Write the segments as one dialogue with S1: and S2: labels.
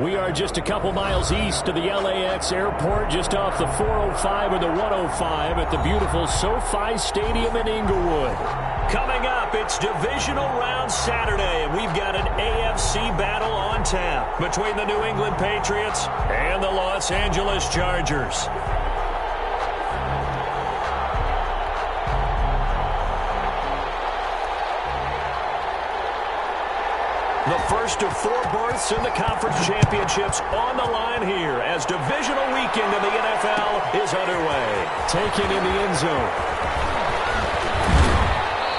S1: We are just a couple miles east of the LAX airport, just off the 405 or the 105 at the beautiful SoFi Stadium in Inglewood. Coming up, it's Divisional Round Saturday, and we've got an AFC battle on tap between the New England Patriots and the Los Angeles Chargers. The first of 4 berths in the conference championships on the line here as divisional weekend in the NFL is underway. Taken in the end zone.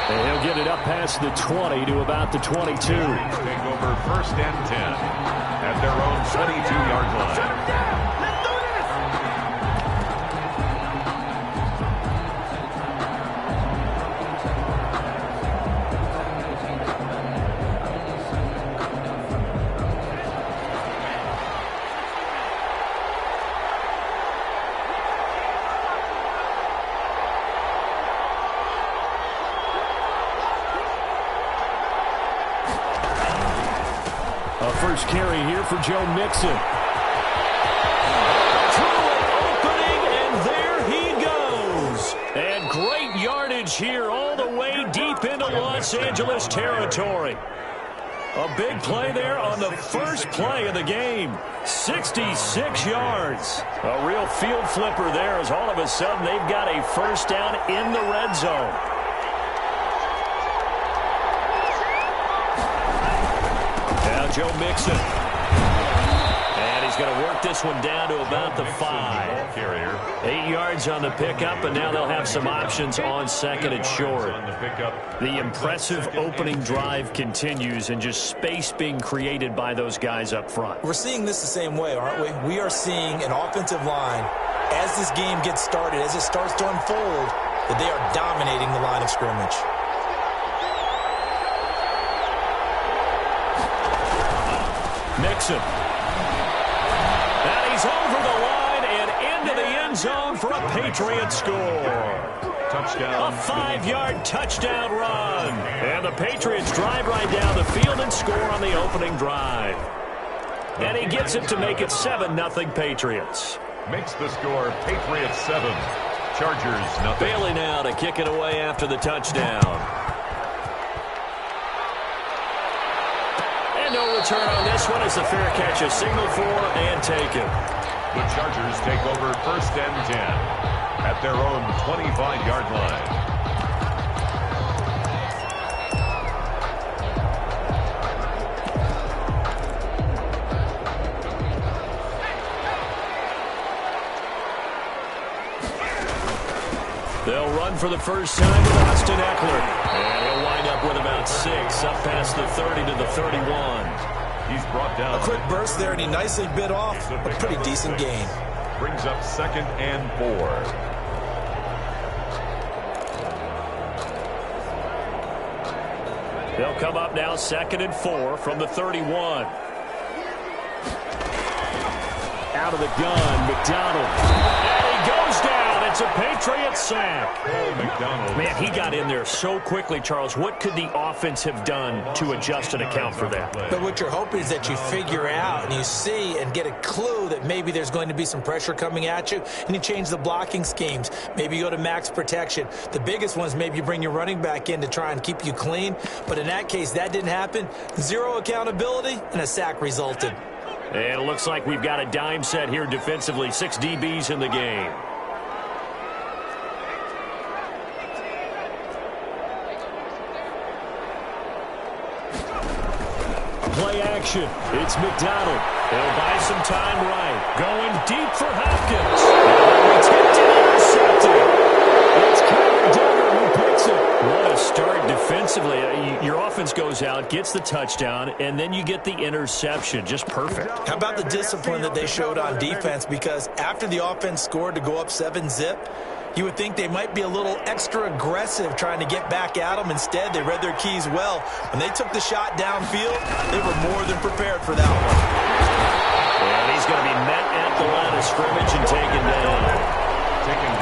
S1: And he'll get it up past the 20 to about the 22.
S2: Take over 1st and 10 at their own 22-yard line.
S1: First carry here for Joe Mixon. Through an opening, and there he goes. And great yardage here all the way deep into Los Angeles territory. A big play there on the first play of the game. 66 yards. A real field flipper there as all of a sudden they've got a first down in the red zone. Joe Mixon. And he's going to work this one down to about the 5. 8 yards on the pickup, and now they'll have some options on 2nd and short. The impressive opening drive continues, and just space being created by those guys up front.
S3: We're seeing this the same way, aren't we? We are seeing an offensive line, as this game gets started, as it starts to unfold, that they are dominating the line of scrimmage.
S1: Mixon. And he's over the line and into the end zone for a Patriot score.
S2: Touchdown.
S1: A 5-yard touchdown run. And the Patriots drive right down the field and score on the opening drive. And he gets it to make it 7-0 Patriots.
S2: Makes the score Patriots 7. Chargers 0.
S1: Bailey now to kick it away after the touchdown. No return on this one as the fair catch is signaled for and taken.
S2: The Chargers take over 1st and 10 at their own 25-yard line.
S1: They'll run for the first time with Austin Eckler. And he'll wind up with about 6, up past the 30 to the 31.
S2: He's brought down.
S3: A quick burst there, and he nicely bit off a pretty decent gain.
S2: Brings up 2nd and 4.
S1: They'll come up now 2nd and 4 from the 31. Out of the gun, McDonald. And he goes down. It's a Patriot sack.
S2: McDonald.
S1: Man, he got in there so quickly, Charles. What could the offense have done to adjust and account for that?
S3: But what you're hoping is that you figure out and you see and get a clue that maybe there's going to be some pressure coming at you, and you change the blocking schemes. Maybe you go to max protection. The biggest one is maybe you bring your running back in to try and keep you clean. But in that case, that didn't happen. 0 accountability, and a sack resulted.
S1: And it looks like we've got a dime set here defensively. 6 DBs in the game. Play action. It's McDonald. They'll buy some time right. Going deep for Hopkins. Attempted intercepted. It's Kyle Duggar who picks it. What a start defensively. Your offense goes out, gets the touchdown, and then you get the interception. Just perfect.
S3: How about the discipline that they showed on defense? Because after the offense scored to go up 7-zip, you would think they might be a little extra aggressive trying to get back at them. Instead, they read their keys well. When they took the shot downfield, they were more than prepared for that one.
S1: And he's going to be met at the line of scrimmage and taken down.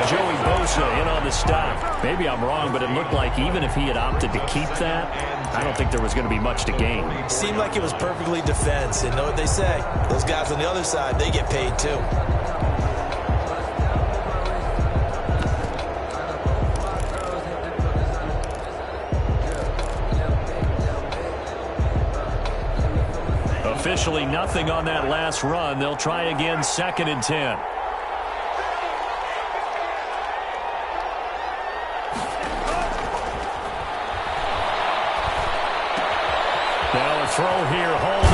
S1: Joey Bosa in on the stop. Maybe I'm wrong, but it looked like even if he had opted to keep that, I don't think there was going to be much to gain.
S3: Seemed like it was perfectly defense. And know what they say? Those guys on the other side, they get paid too.
S1: Officially nothing on that last run. They'll try again, 2nd and 10. Now a throw here, hold in.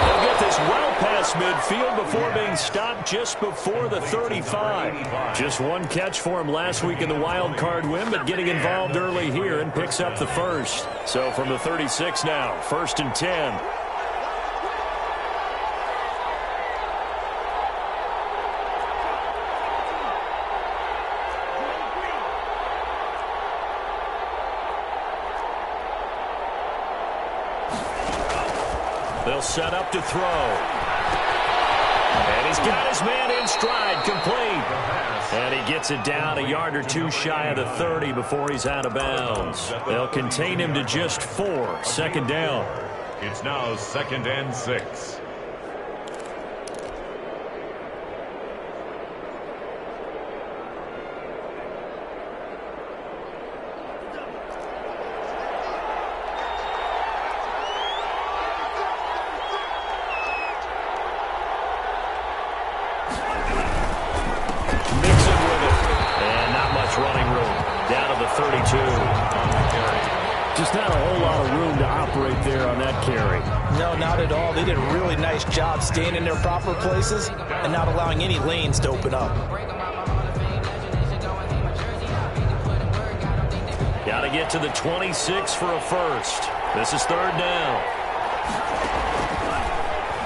S1: They'll get this well past midfield before being stopped just before the 35. Just one catch for him last week in the wild card win, but getting involved early here and picks up the first. So from the 36 now, 1st and 10. They'll set up to throw. And he's got his man in stride, complete. And he gets it down a yard or two shy of the 30 before he's out of bounds. They'll contain him to just 4, 2nd down.
S2: It's now 2nd and 6.
S1: Just not a whole lot of room to operate there on that carry.
S3: No, not at all. They did a really nice job staying in their proper places and not allowing any lanes to open up.
S1: Got to get to the 26 for a first. This is 3rd down.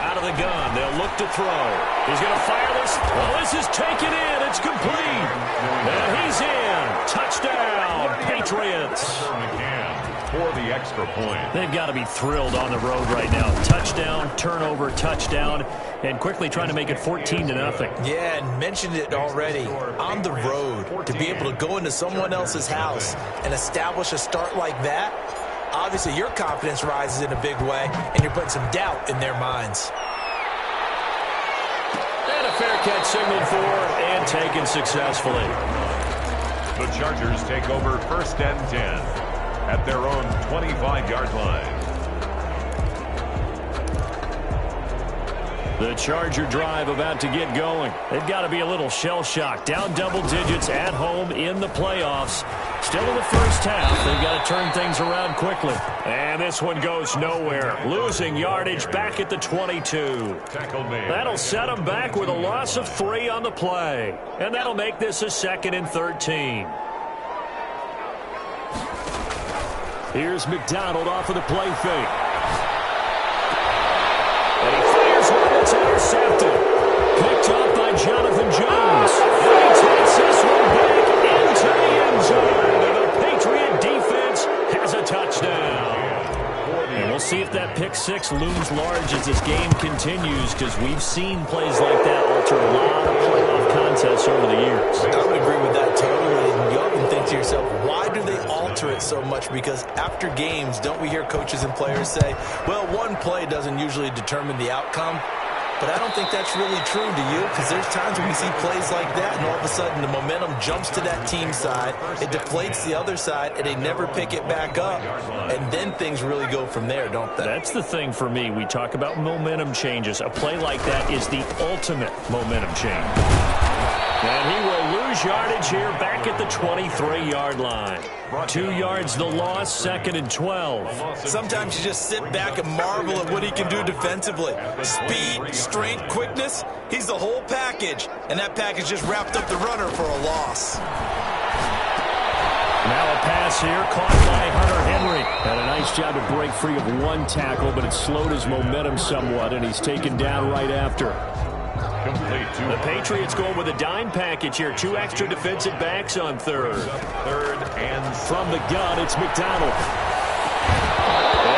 S1: Out of the gun. They'll look to throw. He's going to fire this. Oh, this is taken in. It's complete. And he's in. Touchdown, Patriots.
S2: For the extra point.
S1: They've got to be thrilled on the road right now. Touchdown, turnover, touchdown, and quickly trying to make it 14-0.
S3: Yeah, and mentioned it already. On the road, to be able to go into someone else's house and establish a start like that, obviously your confidence rises in a big way, and you're putting some doubt in their minds.
S1: And a fair catch signaled for and taken successfully.
S2: The Chargers take over 1st and 10. At their own 25-yard line.
S1: The Charger drive about to get going. They've got to be a little shell-shocked. Down double digits at home in the playoffs. Still in the first half. They've got to turn things around quickly. And this one goes nowhere. Losing yardage back at the 22. That'll set them back with a loss of 3 on the play. And that'll make this a 2nd and 13. Here's McDonald off of the play fake. And he fires one that's intercepted. Picked up by Jonathan Jones. And he takes this one back into the end zone. And the Patriot defense has a touchdown. And we'll see if that pick 6 looms large as this game continues, because we've seen plays like that alter a lot of playoff contests over the years.
S3: I would agree with that totally. And you often think to yourself, why do they alter it so much? Because after games, don't we hear coaches and players say, well, one play doesn't usually determine the outcome? But I don't think that's really true, do you? Because there's times when we see plays like that, and all of a sudden the momentum jumps to that team side, it deflates the other side, and they never pick it back up. And then things really go from there, don't they?
S1: That's the thing for me. We talk about momentum changes. A play like that is the ultimate momentum change. And he will lose yardage here back at the 23-yard line. 2 yards the loss, 2nd and 12.
S3: Sometimes you just sit back and marvel at what he can do defensively. Speed, strength, quickness, he's the whole package. And that package just wrapped up the runner for a loss.
S1: Now a pass here caught by Hunter Henry. Had a nice job to break free of one tackle, but it slowed his momentum somewhat, and he's taken down right after. The Patriots going with a dime package here. 2 extra defensive backs on 3rd.
S2: 3rd and
S1: from the gun, it's McDonald.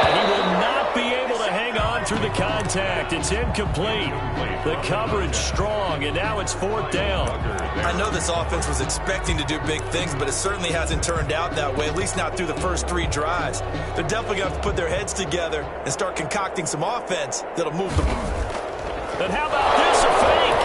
S1: And he will not be able to hang on through the contact. It's incomplete. The coverage strong, and now it's 4th down.
S3: I know this offense was expecting to do big things, but it certainly hasn't turned out that way, at least not through the first 3 drives. They're definitely going to have to put their heads together and start concocting some offense that'll move the ball.
S1: And how about this, a fake?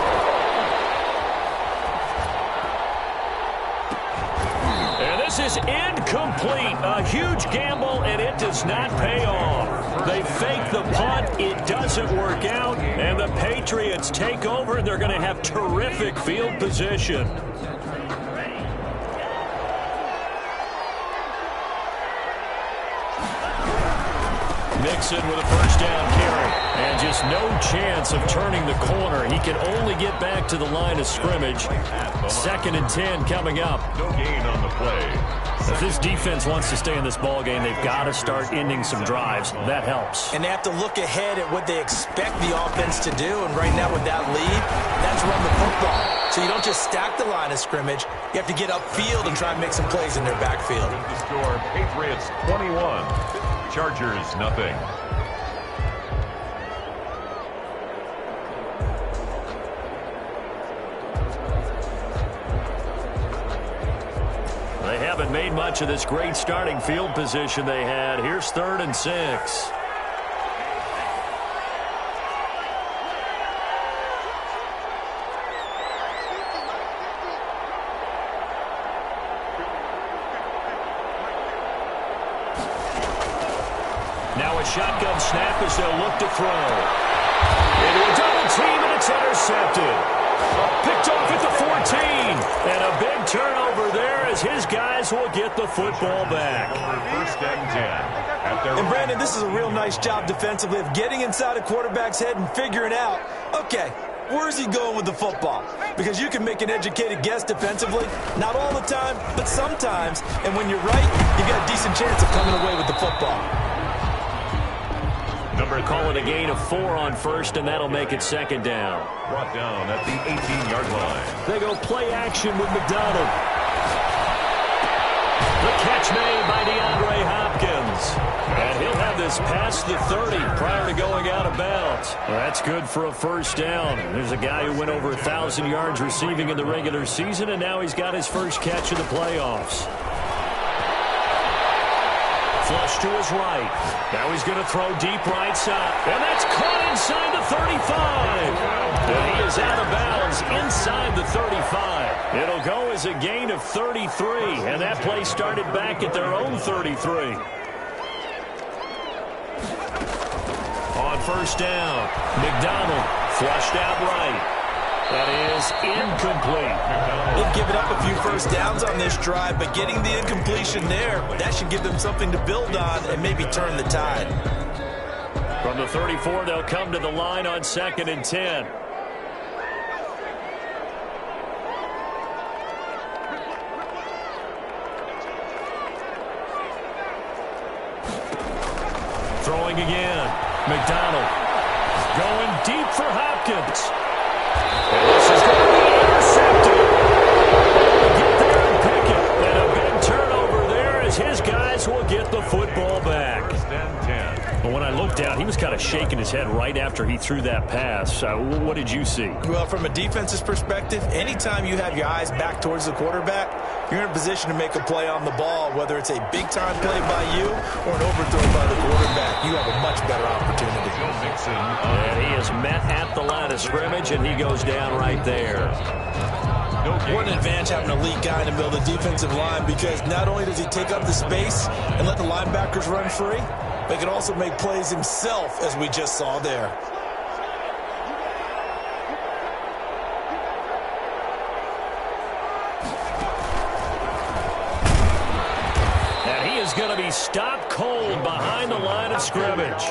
S1: And this is incomplete. A huge gamble, and it does not pay off. They fake the punt. It doesn't work out, and the Patriots take over. They're going to have terrific field position. Mixon with a first down carry. And just no chance of turning the corner. He can only get back to the line of scrimmage. 2nd and 10 coming up.
S2: No gain on the play.
S1: If this defense wants to stay in this ballgame, they've got to start ending some drives. That helps.
S3: And they have to look ahead at what they expect the offense to do. And right now with that lead, that's run the football. So you don't just stack the line of scrimmage. You have to get upfield and try and make some plays in their backfield.
S2: The score, Patriots 21, Chargers nothing.
S1: They haven't made much of this great starting field position they had. Here's 3rd and 6. Now a shotgun snap as they'll look to throw. Into a double team, and it's intercepted. Picked off at the 14. And a big turnover there as his guys will get the football back.
S2: 1st and 10.
S3: And Brandon, this is a real nice job defensively of getting inside a quarterback's head and figuring out, okay, where's he going with the football? Because you can make an educated guess defensively. Not all the time, but sometimes. And when you're right, you've got a decent chance of coming away with the football.
S1: Call it a gain of 4 on 1st, and that'll make it 2nd down.
S2: Brought down at the 18-yard line.
S1: They go play action with McDonald. The catch made by DeAndre Hopkins. And he'll have this past the 30 prior to going out of bounds. Well, that's good for a 1st down. There's a guy who went over 1,000 yards receiving in the regular season, and now he's got his first catch in the playoffs. Flush to his right. Now he's going to throw deep right side. And that's caught inside the 35. And he is out of bounds inside the 35. It'll go as a gain of 33. And that play started back at their own 33. On 1st down, McDonald flushed out right. That is incomplete.
S3: They've given up a few 1st downs on this drive, but getting the incompletion there, that should give them something to build on and maybe turn the tide.
S1: From the 34, they'll come to the line on 2nd and 10. Throwing again. McDonald going deep for Hopkins. And this is going to be intercepted. Get there and pick it. And a big turnover there as his guys will get the football back.
S2: 1st and 10.
S1: But when I looked down, he was kind of shaking his head right after he threw that pass. What did you see?
S3: Well, from a defense's perspective, anytime you have your eyes back towards the quarterback, you're in a position to make a play on the ball, whether it's a big-time play by you or an overthrow by the quarterback. You have a much better opportunity.
S1: And he is met at the line of scrimmage, and he goes down right there.
S3: What an advantage having an elite guy in the middle of the defensive line, because not only does he take up the space and let the linebackers run free, but he can also make plays himself, as we just saw there.
S1: Going to be stopped cold behind the line of scrimmage.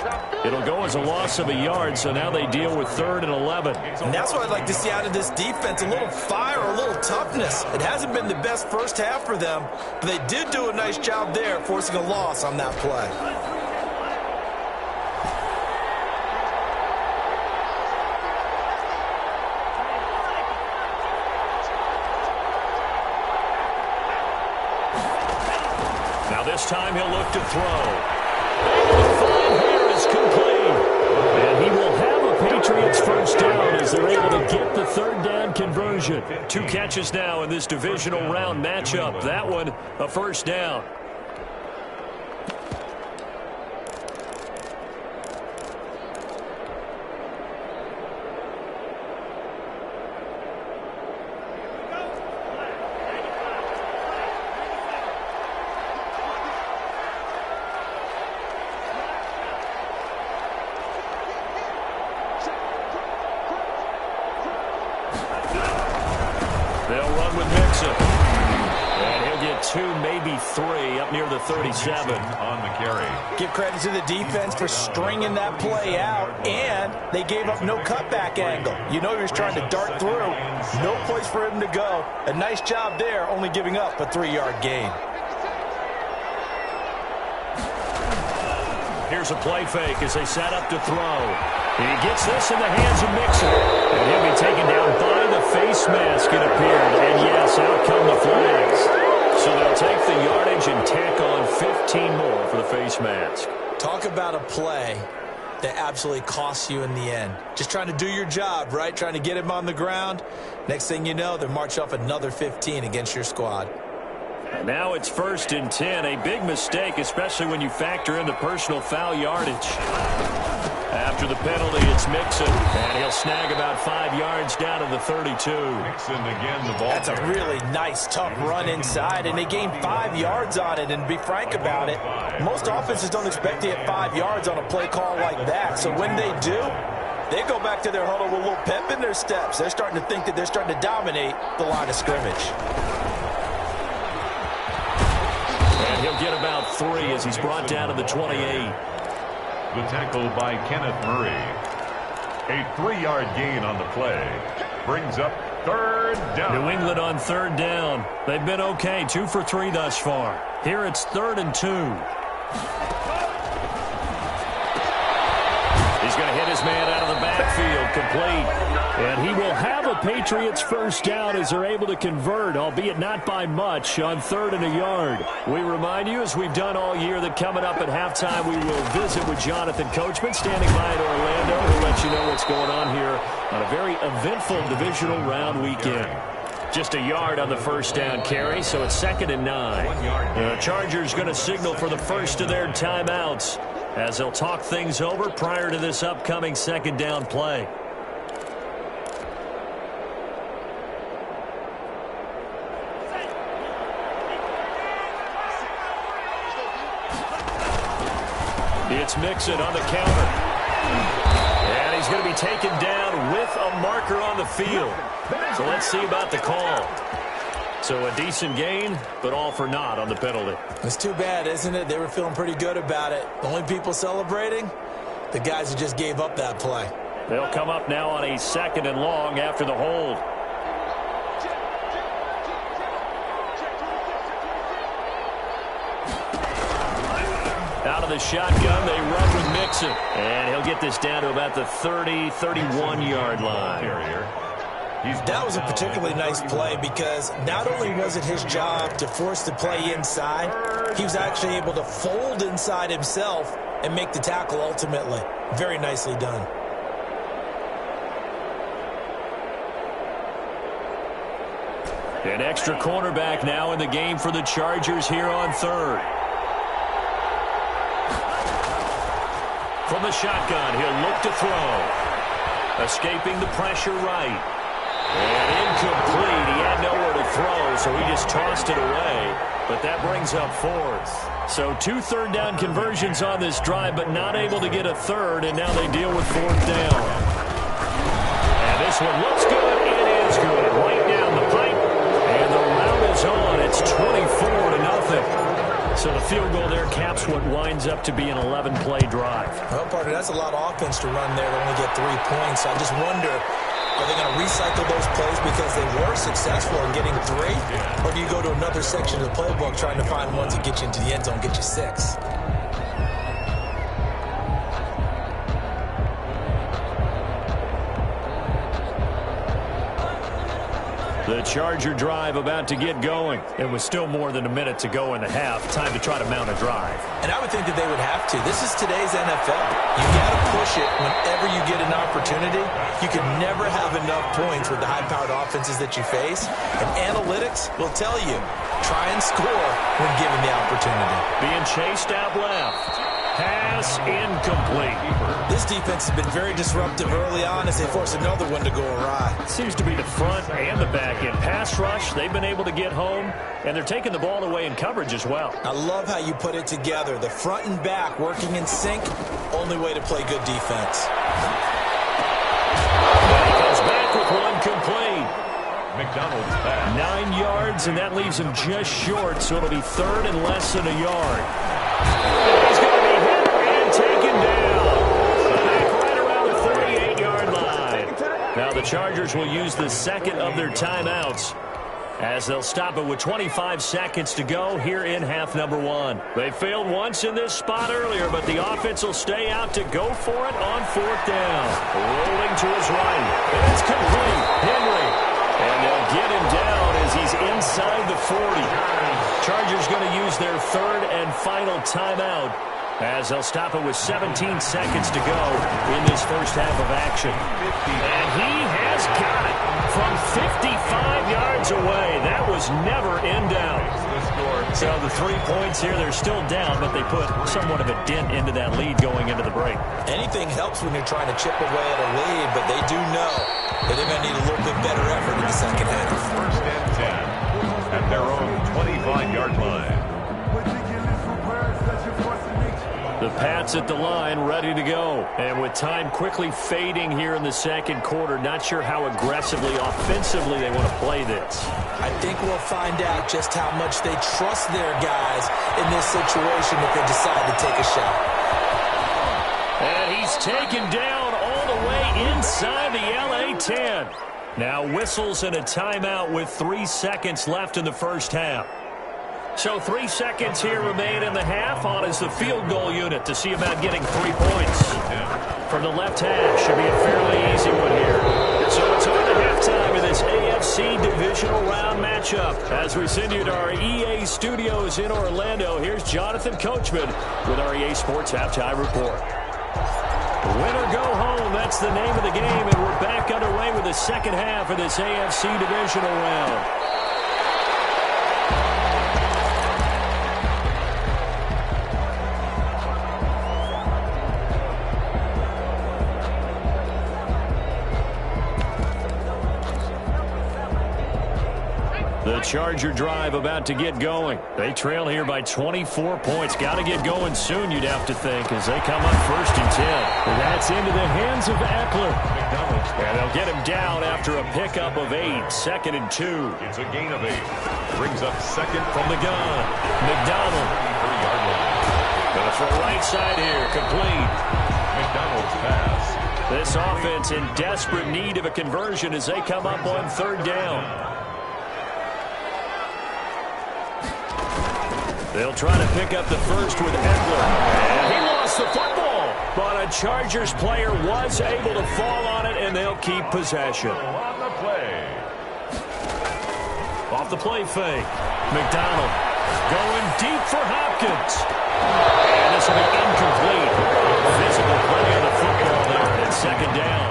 S1: It'll go as a loss of a yard, so now they deal with 3rd and 11.
S3: And that's what I'd like to see out of this defense, a little fire, a little toughness. It hasn't been the best 1st half for them, but they did do a nice job there, forcing a loss on that play.
S1: This time he'll look to throw. And the find here is complete. And he will have a Patriots 1st down as they're able to get the 3rd down conversion. confusion. 2 catches now in this divisional round matchup. That one, a first down. They'll run with Mixon. And he'll get 2, maybe 3 up near the 37.
S2: On the carry.
S3: Give credit to the defense for stringing that play out, and they gave up no cutback angle. You know he was trying to dart through. No place for him to go. A nice job there, only giving up a 3-yard gain.
S1: Here's a play fake as they set up to throw. He gets this in the hands of Mixon. And he'll be taken down by the face mask, it appeared. And yes, out come the flags. So they'll take the yardage and tack on 15 more for the face mask.
S3: Talk about a play that absolutely costs you in the end. Just trying to do your job, right? Trying to get him on the ground. Next thing you know, they march off another 15 against your squad.
S1: And now it's 1st and 10. A big mistake, especially when you factor in the personal foul yardage. After the penalty, it's Mixon. And he'll snag about 5 yards down to the 32.
S2: Mixon again, the ball.
S3: That's a really nice, tough run inside, and they gained 5 yards on it. And to be frank about it, most offenses don't expect to get 5 yards on a play call like that. So when they do, they go back to their huddle with a little pep in their steps. They're starting to think that they're starting to dominate the line of scrimmage.
S1: And he'll get about 3 as he's brought down to the 28.
S2: The tackle by Kenneth Murray. A 3-yard gain on the play. Brings up 3rd down.
S1: New England on 3rd down. They've been okay, 2 for 3 thus far. Here it's 3rd and 2. He's going to hit his man out of the backfield, complete. And he will have a Patriots first down as they're able to convert, albeit not by much, on 3rd and a yard. We remind you, as we've done all year, that coming up at halftime, we will visit with Jonathan Coachman, standing by in Orlando. He'll let you know what's going on here on a very eventful divisional round weekend. Just a yard on the first down carry, so it's 2nd and 9. The Chargers going to signal for the first of their timeouts as they'll talk things over prior to this upcoming 2nd down play. It's Mixon on the counter. And he's going to be taken down with a marker on the field. So let's see about the call. So a decent gain, but all for naught on the penalty.
S3: It's too bad, isn't it? They were feeling pretty good about it. The only people celebrating, the guys who just gave up that play.
S1: They'll come up now on a 2nd and long after the hold. Out of the shotgun, they run with Mixon. And he'll get this down to about the 30, 31-yard line.
S3: That was a particularly nice play because not only was it his job to force the play inside, he was actually able to fold inside himself and make the tackle ultimately. Very nicely done.
S1: An extra cornerback now in the game for the Chargers here on 3rd. From the shotgun, he'll look to throw. Escaping the pressure right. And incomplete. He had nowhere to throw, so he just tossed it away. But that brings up 4th. So 2 third down conversions on this drive, but not able to get a 3rd, and now they deal with 4th down. And this one looks good. It is good. Right down the pipe. And the round is on. It's 24-0. So the field goal there caps what winds up to be an 11-play drive.
S3: Well, partner, that's a lot of offense to run there to only get 3 points. I just wonder, are they going to recycle those plays because they were successful in getting 3? Or do you go to another section of the playbook trying to find ones that get you into the end zone, get you 6?
S1: The Charger drive about to get going. It was still more than a minute to go in the half. Time to try to mount a drive.
S3: And I would think that they would have to. This is today's NFL. You got to push push it whenever you get an opportunity. You can never have enough points with the high-powered offenses that you face. And analytics will tell you, try and score when given the opportunity.
S1: Being chased out left. Pass incomplete.
S3: This defense has been very disruptive early on as they force another one to go awry.
S1: Seems to be the front and the back end. Pass rush, they've been able to get home, and they're taking the ball away in coverage as well.
S3: I love how you put it together. The front and back working in sync, only way to play good defense.
S1: And he comes back with one complete.
S2: McDonald's pass.
S1: 9 yards, and that leaves him just short, so it'll be third and less than a yard. He's going to be hit and taken down. Back right around the 38-yard line. Now the Chargers will use the second of their timeouts as they'll stop it with 25 seconds to go here in half number 1. They failed once in this spot earlier, but the offense will stay out to go for it on fourth down. Rolling to his right. And it's complete. Henry. And they'll get him down as he's inside the 40. Chargers going to use their third and final timeout as they'll stop it with 17 seconds to go in this first half of action. And he has got it from 55 yards away. That was never in doubt. So the 3 points here, they're still down, but they put somewhat of a dent into that lead going into the break.
S3: Anything helps when you're trying to chip away at a lead, but they do know that they're going to need a little bit better effort in the second half.
S2: First and 10 at their own 25-yard line.
S1: The Pats at the line, ready to go. And with time quickly fading here in the second quarter, not sure how aggressively, offensively they want to play this.
S3: I think we'll find out just how much they trust their guys in this situation if they decide to take a shot.
S1: And he's taken down all the way inside the LA 10. Now whistles and a timeout with 3 seconds left in the first half. So 3 seconds here remain in the half. On is the field goal unit to see about getting 3 points. From the left half, should be a fairly easy one here. So it's on to halftime of this AFC divisional round matchup. As we send you to our EA studios in Orlando, here's Jonathan Coachman with our EA Sports Halftime Report. Win or go home, that's the name of the game, and we're back underway with the second half of this AFC divisional round. The Charger drive about to get going. They trail here by 24 points. Got to get going soon, you'd have to think, as they come up first and 10. And that's into the hands of Eckler. And they'll get him down after a pickup of 8. Second and 2.
S2: It's a gain of 8. Brings up second
S1: from the gun. McDonald. Gonna throw right side here. Complete.
S2: McDonald's pass.
S1: This offense in desperate need of a conversion as they come up on third down. They'll try to pick up the first with Eckler. And he lost the football. But a Chargers player was able to fall on it, and they'll keep possession.
S2: On the play.
S1: Off the play fake. McDonald going deep for Hopkins. And this will be incomplete. Physical play of the football there, and second down.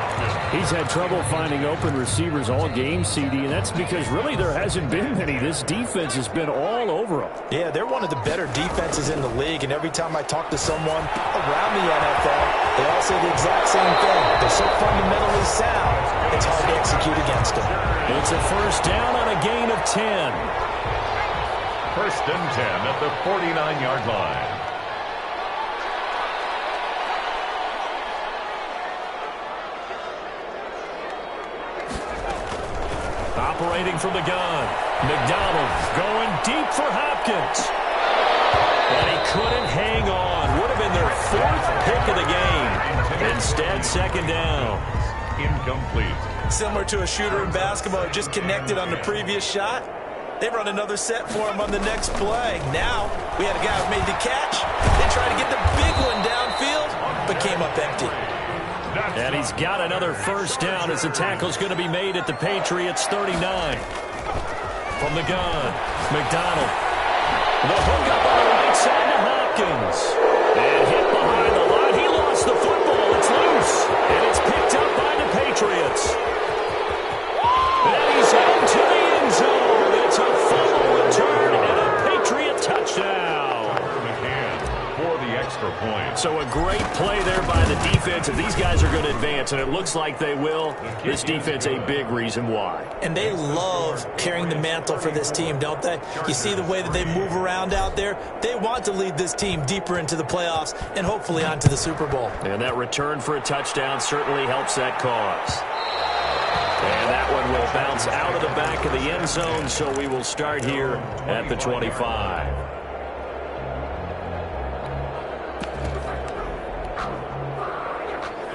S1: He's had trouble finding open receivers all game, CD, and that's because really there hasn't been many. This defense has been all over them.
S3: Yeah, they're one of the better defenses in the league, and every time I talk to someone around the NFL, they all say the exact same thing. They're so fundamentally sound, it's hard to execute against them.
S1: It's a first down on a gain of 10.
S2: First and 10 at the 49-yard line.
S1: Operating from the gun. McDonald going deep for Hopkins. And he couldn't hang on. Would have been their 4th pick of the game. Instead, second down.
S2: Incomplete.
S3: Similar to a shooter in basketball who just connected on the previous shot. They run another set for him on the next play. Now, we had a guy who made the catch. They tried to get the big one downfield, but came up empty.
S1: And he's got another first down as the tackle's going to be made at the Patriots 39. From the gun, McDonald. The hook up on the right side to Hopkins. And hit behind the line. He lost the football. It's loose. if these guys are going to advance, and it looks like they will, this defense a big reason why.
S3: And they love carrying the mantle for this team, don't they? You see the way that they move around out there? They want to lead this team deeper into the playoffs and hopefully onto the Super Bowl.
S1: And that return for a touchdown certainly helps that cause. And that one will bounce out of the back of the end zone, so we will start here at the 25.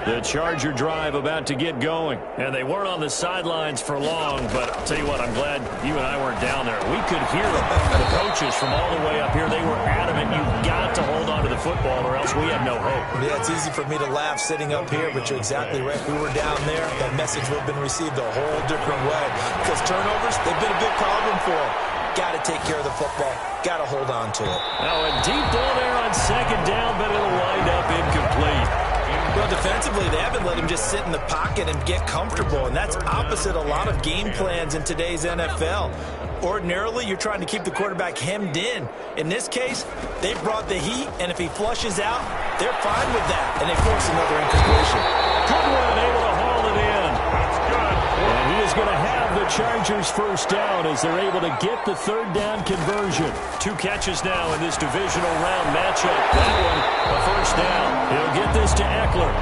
S1: The Charger drive about to get going. And they weren't on the sidelines for long, but I'll tell you what, I'm glad you and I weren't down there. We could hear the coaches from all the way up here. They were adamant, you've got to hold on to the football or else we have no hope.
S3: Yeah, it's easy for me to laugh sitting up here, but you're exactly right. If we were down there, that message would have been received a whole different way. Because turnovers, they've been a big problem for them. Got to take care of the football. Got to hold on to it.
S1: Now a deep ball there on second down, but it'll wind up incomplete.
S3: Well, defensively, they haven't let him just sit in the pocket and get comfortable, and that's opposite a lot of game plans in today's NFL. Ordinarily, you're trying to keep the quarterback hemmed in. In this case, they brought the heat, and if he flushes out, they're fine with that, and they force another incompletion.
S1: Good one, able to haul it in. That's good. And he is going to have the Chargers first down as they're able to get the third down conversion. 2 catches now in this divisional round matchup. That one, a first down. He'll get this to Eckler.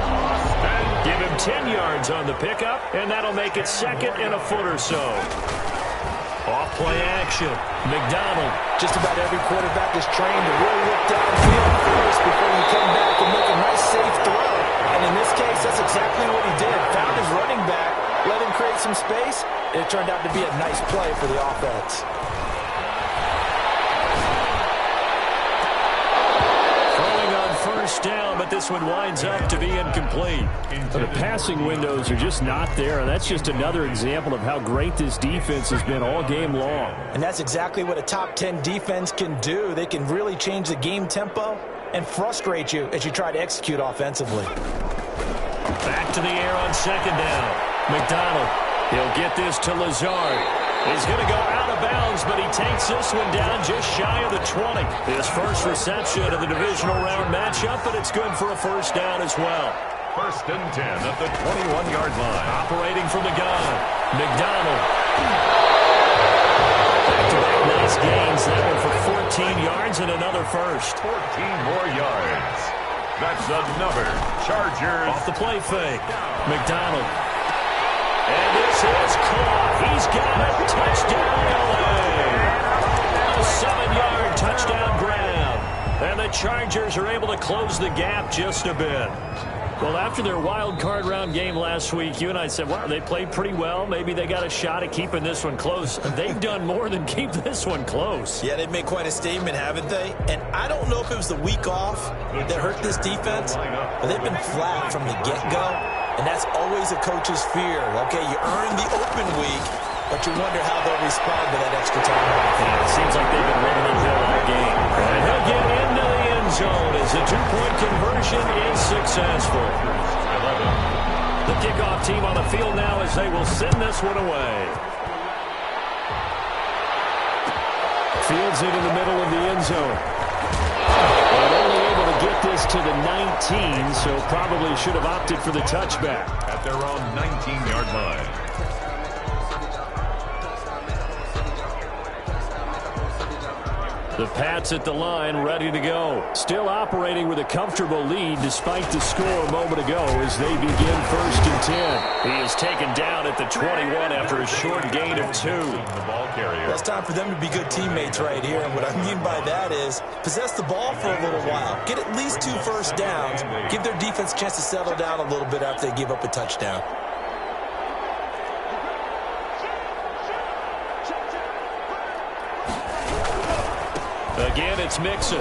S1: Give him 10 yards on the pickup, and that'll make it second and a foot or so. Off-play action. McDonald.
S3: Just about every quarterback is trained to really look downfield first before you come back and make a nice, safe throw. And in this case, that's exactly what he did. Found his running back, let him create some space, and it turned out to be a nice play for the offense.
S1: First down, but this one winds up to be incomplete. The passing windows are just not there, and that's just another example of how great this defense has been all game long.
S3: And that's exactly what a top 10 defense can do. They can really change the game tempo and frustrate you as you try to execute offensively.
S1: Back to the air on second down. McDonald, he'll get this to Lazard. He's going to go out of bounds, but he takes this one down just shy of the 20. His first reception of the divisional round matchup, but it's good for a first down as well.
S2: First and 10 at the 21-yard line.
S1: Operating from the gun, McDonald. Back-to-back nice gains. That one for 14 yards and another first.
S2: 14 more yards. That's another Chargers.
S1: Off the play fake. McDonald. And this is caught. He's got it. Touchdown, LA. A 7-yard touchdown grab. And the Chargers are able to close the gap just a bit. Well, after their wild card round game last week, you and I said, wow, they played pretty well. Maybe they got a shot at keeping this one close. They've done more than keep this one close.
S3: Yeah, they've made quite a statement, haven't they? And I don't know if it was the week off that hurt this defense, but they've been flat from the get-go. And that's always a coach's fear. Okay, you earn the open week, but you wonder how they'll respond to that extra time.
S1: Yeah, it seems like they've been running uphill all game. And he'll get into the end zone as the 2-point conversion is successful. The kickoff team on the field now as they will send this one away. Fields it in the middle of the end zone. But only able to get this to the 19, so probably should have opted for the touchback.
S2: At their own 19-yard line.
S1: The Pats at the line, ready to go. Still operating with a comfortable lead despite the score a moment ago as they begin first and 10. He is taken down at the 21 after a short gain of 2.
S2: The ball carrier.
S3: Well, it's time for them to be good teammates right here. And what I mean by that is possess the ball for a little while. Get at least 2 first downs. Give their defense a chance to settle down a little bit after they give up a touchdown.
S1: Again, it's Mixon.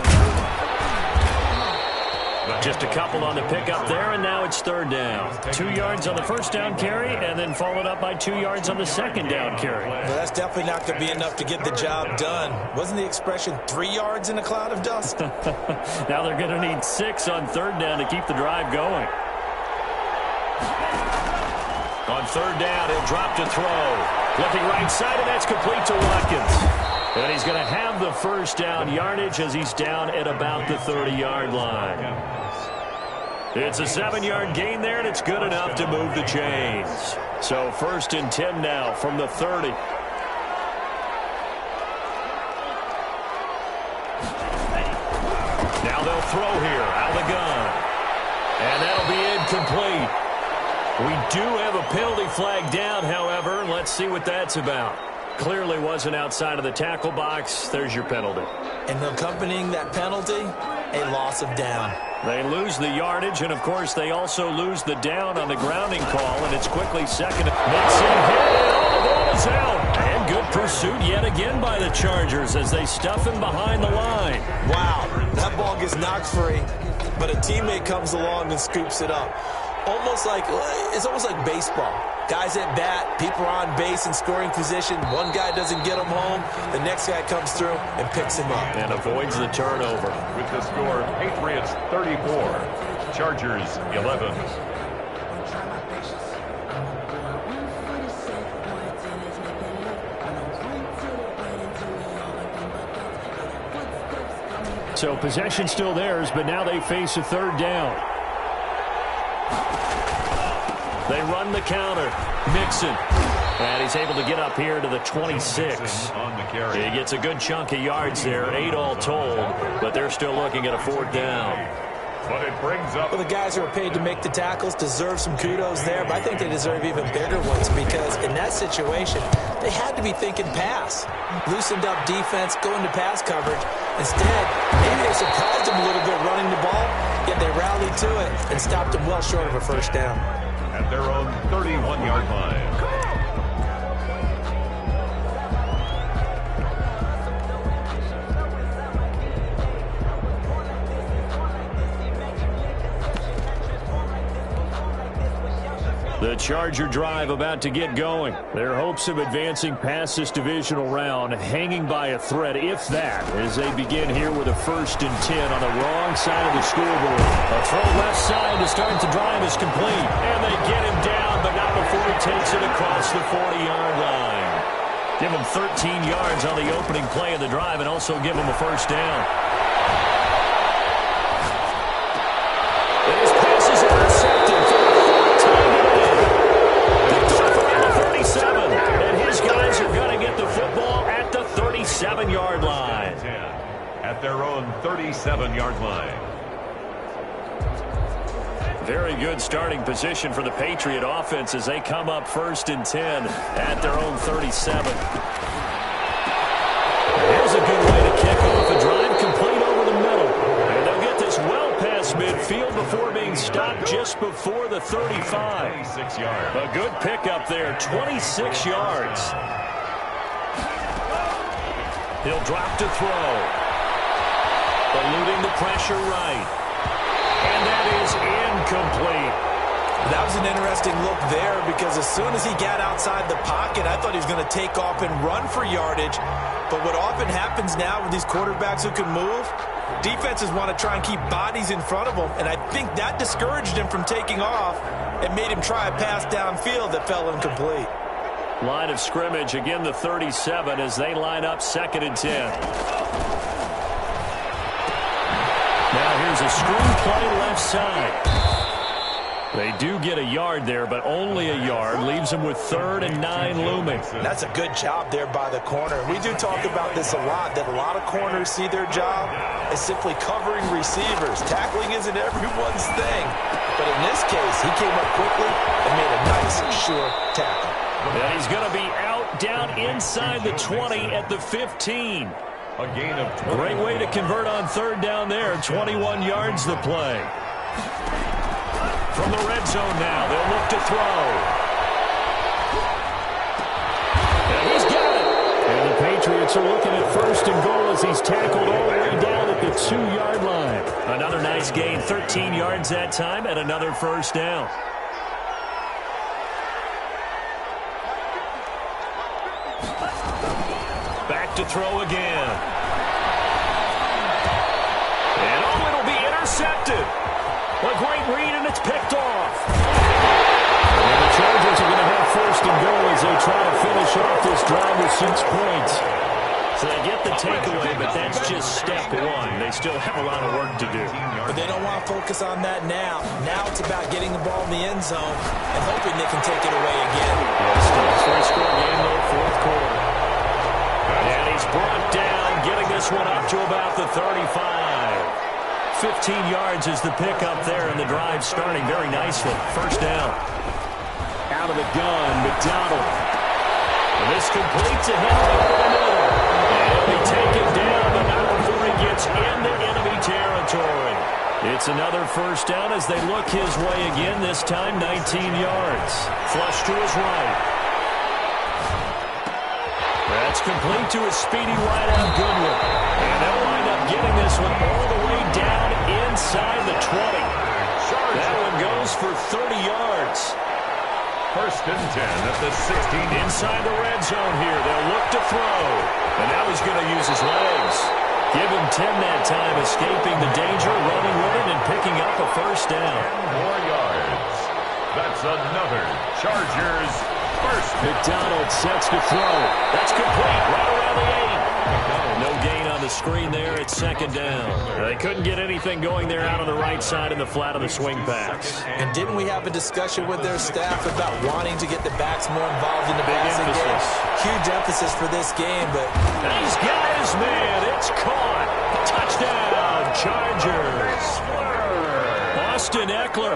S1: Just a couple on the pickup there, and now it's third down. 2 yards on the first down carry, and then followed up by 2 yards on the second down carry.
S3: Well, that's definitely not going to be enough to get the job done. Wasn't the expression 3 yards in a cloud of dust?
S1: Now they're going to need 6 on third down to keep the drive going. On third down, he'll drop to throw. Looking right side, and that's complete to Watkins. And he's going to have the first down yardage as he's down at about the 30-yard line. It's a 7-yard gain there, and it's good enough to move the chains. So 1st and 10 now from the 30. Now they'll throw here out of the gun. And that'll be incomplete. We do have a penalty flag down, however. Let's see what that's about. Clearly wasn't outside of the tackle box. There's your penalty.
S3: And accompanying that penalty, a loss of down.
S1: They lose the yardage, and, of course, they also lose the down on the grounding call, and it's quickly second. Mixon hit, and all the ball is out. And good pursuit yet again by the Chargers as they stuff him behind the line.
S3: Wow, that ball gets knocked free, but a teammate comes along and scoops it up. It's almost like baseball. Guys at bat, people are on base in scoring position. One guy doesn't get him home. The next guy comes through and picks him up.
S1: And avoids the turnover.
S2: With the score, Patriots 34, Chargers 11.
S1: So possession still theirs, but now they face a 3rd down. They run the counter. Mixon. And he's able to get up here to the 26.
S2: On the carry.
S1: He gets a good chunk of yards there, 8 all told, but they're still looking at a 4th down.
S2: But it brings up...
S3: Well, the guys who are paid to make the tackles deserve some kudos there, but I think they deserve even bigger ones because in that situation, they had to be thinking pass. Loosened up defense, going to pass coverage. Instead, maybe they surprised them a little bit running the ball, yet they rallied to it and stopped them well short of a 1st down.
S2: At their own 31-yard line.
S1: The Charger drive about to get going. Their hopes of advancing past this divisional round hanging by a thread, if that, as they begin here with a 1st and 10 on the wrong side of the scoreboard. A throw left side to start the drive is complete. And they get him down, but not before he takes it across the 40-yard line. Give him 13 yards on the opening play of the drive and also give him a 1st down. His pass is intercepted for the 4th time today. Picked off around the 37. And his guys are going to get the football at the 37-yard line.
S2: At their own 37-yard line.
S1: Very good starting position for the Patriot offense as they come up 1st and 10 at their own 37. Here's a good way to kick off a drive, complete over the middle. And they'll get this well past midfield before being stopped just before the 35.
S2: 26 yards.
S1: A good pickup there, 26 yards. He'll drop to throw. Eluding the pressure right. And that is incomplete.
S3: That was an interesting look there because as soon as he got outside the pocket, I thought he was going to take off and run for yardage. But what often happens now with these quarterbacks who can move, defenses want to try and keep bodies in front of them. And I think that discouraged him from taking off and made him try a pass downfield that fell incomplete.
S1: Line of scrimmage, again the 37 as they line up 2nd and 10. Now here's a screen play left side. They do get a yard there, but only a yard. Leaves them with 3rd and 9 looming.
S3: That's a good job there by the corner. We do talk about this a lot, that a lot of corners see their job as simply covering receivers. Tackling isn't everyone's thing. But in this case, he came up quickly and made a nice, sure tackle.
S1: And he's going to be out down inside the 20 at the 15.
S2: A gain of 20.
S1: Great way to convert on 3rd down there. 21 yards the play. From the red zone now, they'll look to throw. And he's got it. And the Patriots are looking at 1st and goal as he's tackled all the way down at the 2-yard line. Another nice gain, 13 yards that time, and another 1st down. Back to throw again. And oh, it'll be intercepted. A great read, and it's picked off. And the Chargers are going to have 1st and goal as they try to finish off this drive with 6 points. So they get the takeaway, but that's just step one. They still have a lot of work to do.
S3: But they don't want to focus on that now. Now it's about getting the ball in the end zone and hoping they can take it away again.
S1: Still a three-score game, though, fourth quarter. And he's brought down, getting this one up to about the 35. 15 yards is the pickup there, and the drive starting very nicely. First down. Out of the gun, McDonald. And this completes a hit over the middle. And he'll be taken down, but not before he gets into enemy territory. It's another first down as they look his way again, this time 19 yards. Flush to his right. That's complete to his speedy wideout, Goodwin. And they'll wind up getting this one all the way down inside the 20. That one goes for 30 yards.
S2: First and 10 at the 16.
S1: Inside the red zone here. They'll look to throw. And now he's going to use his legs. Give him 10 that time, escaping the danger, running with it, and picking up a first down.
S2: 10 more yards. That's another Chargers first.
S1: McDonald sets to throw. That's complete, right around the 8. No gain on the screen there. It's second down. They couldn't get anything going there out on the right side in the flat of the swing pass.
S3: And didn't we have a discussion with their staff about wanting to get the backs more involved in the passing game? Huge emphasis for this game, but
S1: these guys, man, it's caught. Touchdown, Chargers. Austin Eckler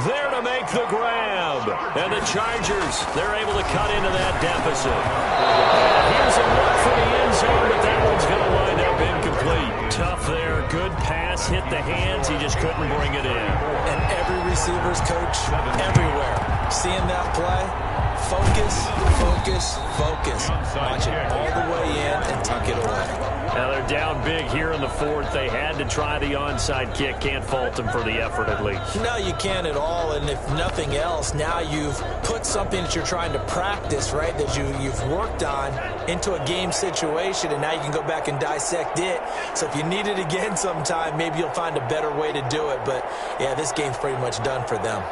S1: there to make the grab. And the Chargers, they're able to cut into that deficit. Here's a look for the end zone, but that one's going to wind up incomplete. Tough there. Good pass. Hit the hands. He just couldn't bring it in.
S3: And every receiver's coach everywhere seeing that play. Focus, focus, focus. Watch it all the way in and tuck it away.
S1: Now they're down big here in the fourth. They had to try the onside kick. Can't fault them for the effort, at least.
S3: No, you can't at all. And if nothing else, now you've put something that you're trying to practice, right, that you've worked on into a game situation, and now you can go back and dissect it. So if you need it again sometime, maybe you'll find a better way to do it. But, yeah, this game's pretty much done for them.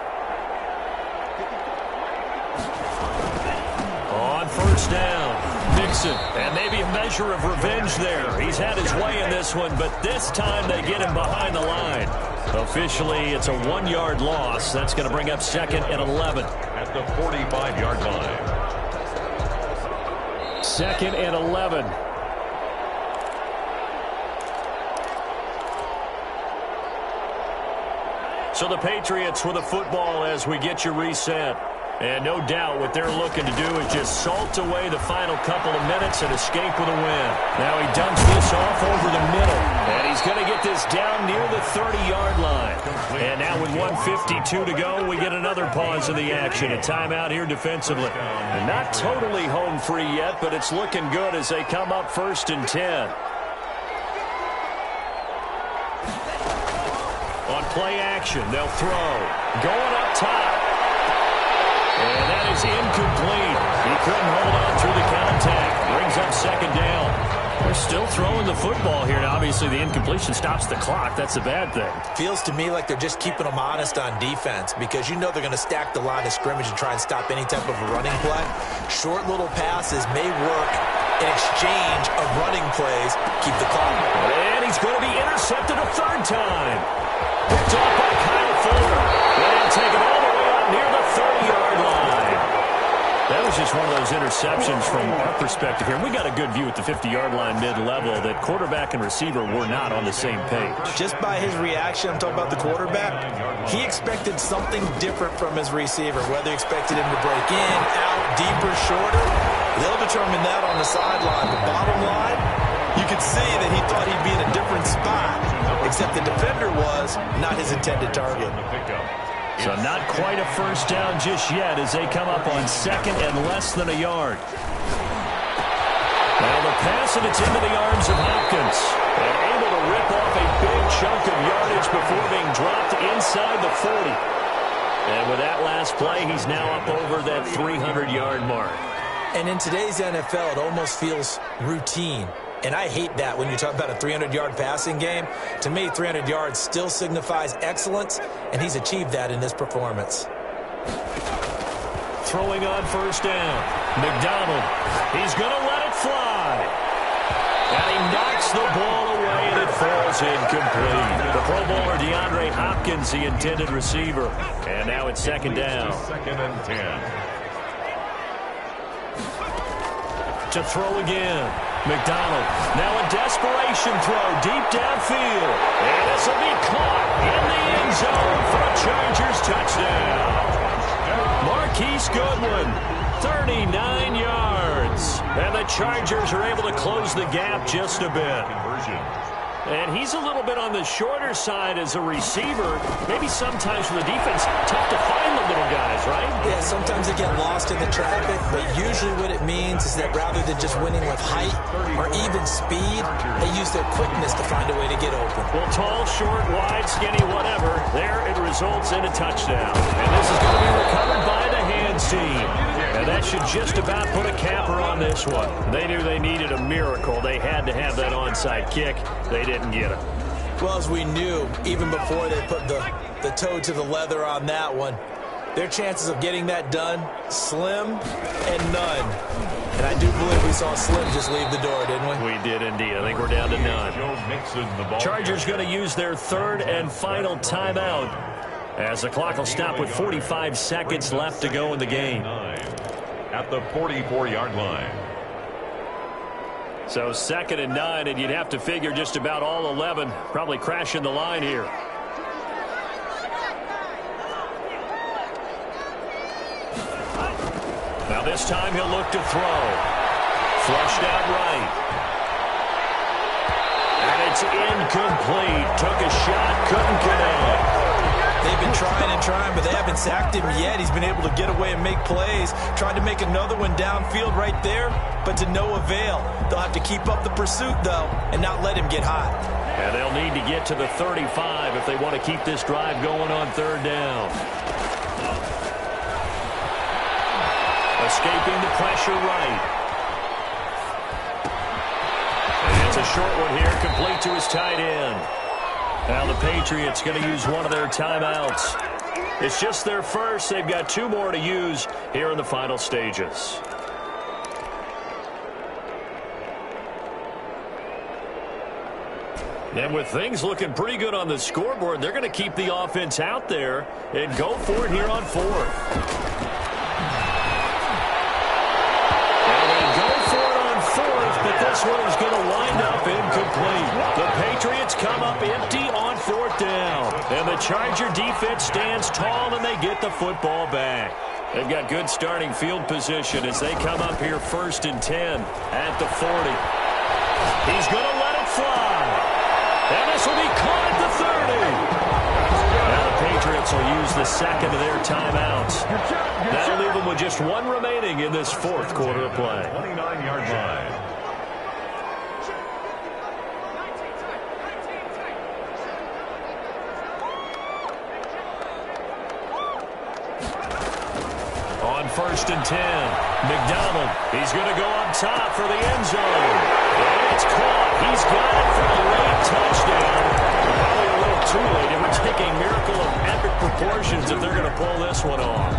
S1: On first down, Mixon, and maybe a measure of revenge there. He's had his way in this one, but this time they get him behind the line. Officially, it's a 1-yard loss. That's going to bring up second and 11.
S2: At the 45-yard line.
S1: Second and 11. So the Patriots with the football as we get you reset. And no doubt what they're looking to do is just salt away the final couple of minutes and escape with a win. Now he dumps this off over the middle. And he's going to get this down near the 30-yard line. And now with 1:52 to go, we get another pause in the action. A timeout here defensively. And not totally home free yet, but it's looking good as they come up first and 10. On play action, they'll throw. Going up top. And that is incomplete. He couldn't hold on through the contact. Brings up second down. They're still throwing the football here. Now, obviously, the incompletion stops the clock. That's a bad thing.
S3: Feels to me like they're just keeping them honest on defense because you know they're going to stack the line of scrimmage and try and stop any type of a running play. Short little passes may work in exchange of running plays. Keep the clock.
S1: And he's going to be intercepted a third time. Picked off by Kyle Fuller. And he'll take it all the way out near the 30-yard line. That was just one of those interceptions from our perspective here. We got a good view at the 50-yard line mid-level that quarterback and receiver were not on the same page.
S3: Just by his reaction, I'm talking about the quarterback, he expected something different from his receiver, whether he expected him to break in, out, deeper, shorter. They'll determine that on the sideline. The bottom line, you could see that he thought he'd be in a different spot, except the defender was not his intended target.
S1: So not quite a first down just yet as they come up on second and less than a yard. Now the pass, and it's into the arms of Hopkins. And able to rip off a big chunk of yardage before being dropped inside the 40. And with that last play, he's now up over that 300-yard mark.
S3: And in today's NFL, it almost feels routine. And I hate that when you talk about a 300-yard passing game. To me, 300 yards still signifies excellence, and he's achieved that in this performance.
S1: Throwing on first down. McDonald. He's going to let it fly. he knocks the ball away, and it falls incomplete. The Pro Bowler DeAndre Hopkins, the intended receiver. And now it's second down.
S2: Second and 10.
S1: To throw again. McDonald. Now a desperation throw deep downfield. And this will be caught in the end zone for a Chargers touchdown. Marquise Goodwin, 39 yards. And the Chargers are able to close the gap just a bit.
S2: Conversion.
S1: And he's a little bit on the shorter side as a receiver. Maybe sometimes for the defense, tough to find the little guys, right?
S3: Yeah, sometimes they get lost in the traffic, but usually what it means is that rather than just winning with height or even speed, they use their quickness to find a way to get open.
S1: Well, tall, short, wide, skinny, whatever, there it results in a touchdown. And this is going to be recovered by the hands team. And that should just about put a capper on this one. They knew they needed a miracle. They had to have that onside kick. They didn't get it.
S3: Well, as we knew, even before they put the toe to the leather on that one, their chances of getting that done, slim and none. And I do believe we saw Slim just leave the door, didn't we?
S1: We did indeed. I think we're down to none.
S2: Joe Mixon, the ball.
S1: Chargers going to use their third and final timeout as the clock will stop with 45 seconds left to go in the game.
S2: At the 44-yard line.
S1: So second and 9, and you'd have to figure just about all 11 probably crashing the line here. Now this time he'll look to throw. Flushed out right. And it's incomplete. Took a shot, couldn't connect.
S3: They've been trying and trying, but they haven't sacked him yet. He's been able to get away and make plays. Tried to make another one downfield right there, but to no avail. They'll have to keep up the pursuit, though, and not let him get hot.
S1: And they'll need to get to the 35 if they want to keep this drive going on third down. Escaping the pressure right. And it's a short one here, complete to his tight end. Now the Patriots going to use one of their timeouts. It's just their first. They've got 2 more to use here in the final stages. And with things looking pretty good on the scoreboard, they're going to keep the offense out there and go for it here on 4th. But this one is going to wind up incomplete. The Patriots come up empty on 4th down. And the Charger defense stands tall and they get the football back. They've got good starting field position as they come up here 1st and 10 at the 40. He's going to let it fly. And this will be caught at the 30. Now the Patriots will use the second of their timeouts. That'll leave them with just 1 remaining in this 4th quarter of play.
S2: 29-yard line.
S1: On 1st and 10, McDonald, he's going to go up top for the end zone. And it's caught. He's got it for a late touchdown. Probably a little too late. It would take a miracle of epic proportions if they're going to pull this one off.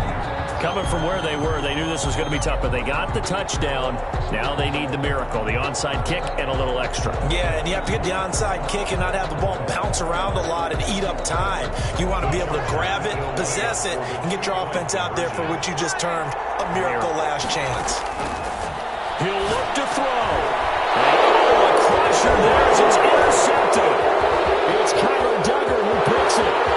S1: Coming from where they were, they knew this was going to be tough, but they got the touchdown. Now they need the miracle, the onside kick and a little extra.
S3: Yeah, and you have to get the onside kick and not have the ball bounce around a lot and eat up time. You want to be able to grab it, possess it, and get your offense out there for what you just termed a miracle last chance.
S1: He'll look to throw. Oh, a crusher there as it's intercepted. It's Kyler Duggar who picks it.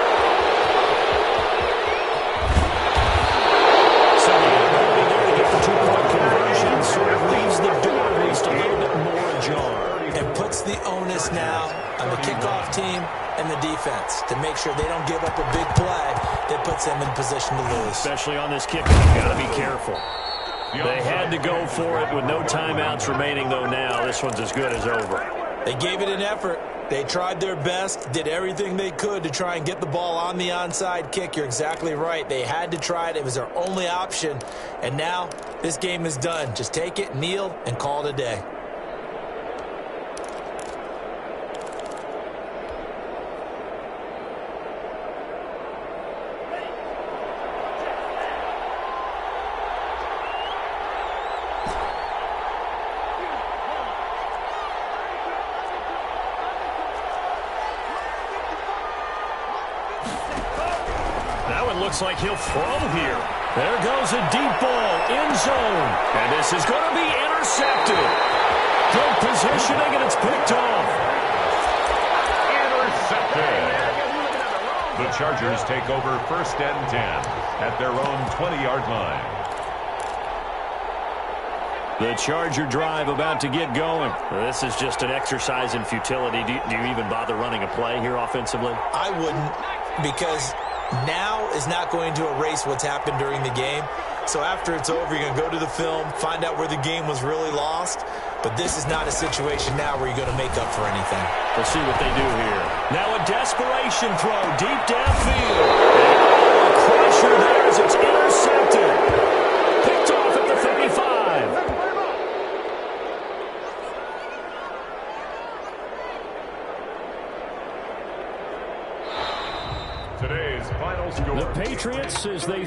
S1: So the ability there to get the 2-point conversion sort of leaves the door at least a little bit more ajar.
S3: And puts the onus now on the kickoff team and the defense to make sure they don't give up a big play that puts them in position to lose.
S1: Especially on this kickoff, you got to be careful. They had to go for it with no timeouts remaining, though now this one's as good as over.
S3: They gave it an effort. They tried their best, did everything they could to try and get the ball on the onside kick. You're exactly right. They had to try it. It was their only option. And now this game is done. Just take it, kneel, and call it a day.
S1: looks like he'll throw here. There goes a deep ball, end zone. And this is going to be intercepted. Good positioning, and it's picked off.
S2: Intercepted. The Chargers take over 1st and 10 at their own 20-yard line.
S1: The Charger drive about to get going. This is just an exercise in futility. Do you even bother running a play here offensively?
S3: I wouldn't, because now is not going to erase what's happened during the game. So after it's over, you're going to go to the film, find out where the game was really lost. But this is not a situation now where you're going to make up for anything.
S1: We'll see what they do here. Now a desperation throw deep downfield. And a crusher there as it's intercepted. Picked off at the 35.
S2: Today's final score.
S1: The Patriots, as they